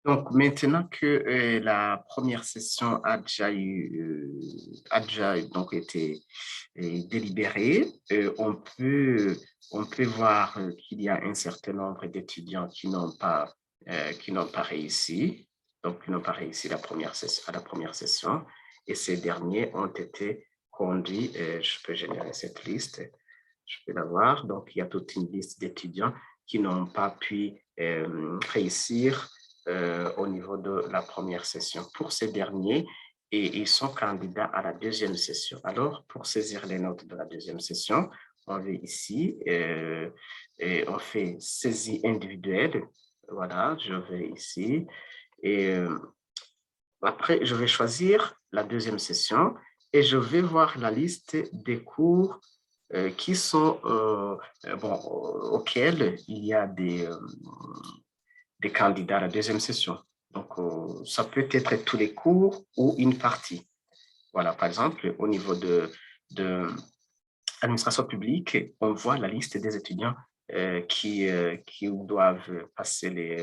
Donc, maintenant que la première session a déjà donc été délibérée, on peut voir qu'il y a un certain nombre d'étudiants qui n'ont pas réussi, donc qui n'ont pas réussi à la première session, et ces derniers ont été conduits. Je peux générer cette liste, je peux la voir. Donc, il y a toute une liste d'étudiants qui n'ont pas pu réussir au niveau de la première session. Pour ces derniers, et ils sont candidats à la deuxième session. Alors, pour saisir les notes de la deuxième session, on va ici et on fait saisie individuelle. Voilà, je vais ici et après, je vais choisir la deuxième session et je vais voir la liste des cours qui sont auxquels il y a des candidats à la deuxième session. Donc, ça peut être tous les cours ou une partie. Voilà, par exemple, au niveau de l'administration publique, on voit la liste des étudiants qui doivent passer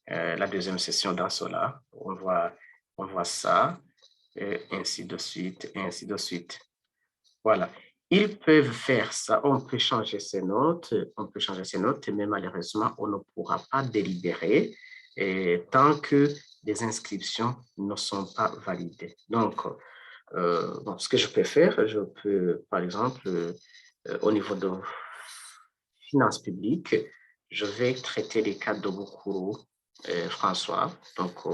la deuxième session dans cela. On voit ça, et ainsi de suite, et ainsi de suite. Voilà. Ils peuvent faire ça. On peut changer ses notes, mais malheureusement, on ne pourra pas délibérer tant que les inscriptions ne sont pas validées. Donc, bon, ce que je peux faire, je peux, par exemple, au niveau de finances publiques, je vais traiter les cas de Boukourou François. Donc,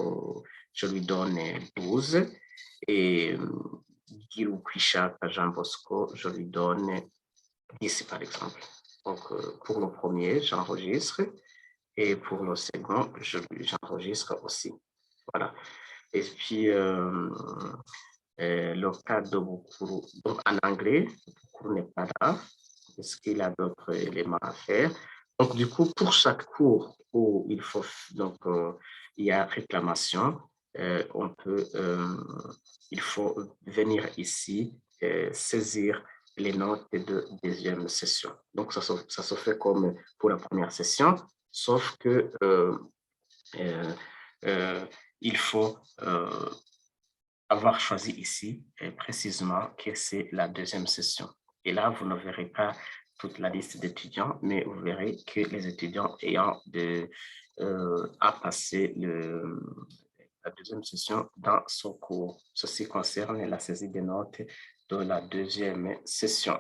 je lui donne 12 et Girou Kwisha Jean Bosco, je lui donne 10 par exemple. Donc, pour le premier, j'enregistre et pour le second, j'enregistre aussi. Voilà. Et puis, le cas de Boukourou, donc en anglais, Boukourou n'est pas là, parce qu'il a d'autres éléments à faire. Donc, du coup, pour chaque cours où il y a réclamation, il faut venir ici saisir les notes de deuxième session. Donc, ça se fait comme pour la première session, sauf que euh, euh, il faut avoir choisi ici précisément que c'est la deuxième session. Et là, vous ne verrez pas toute la liste d'étudiants, mais vous verrez que les étudiants ayant à passer la deuxième session dans son cours. Ceci concerne la saisie des notes de la deuxième session.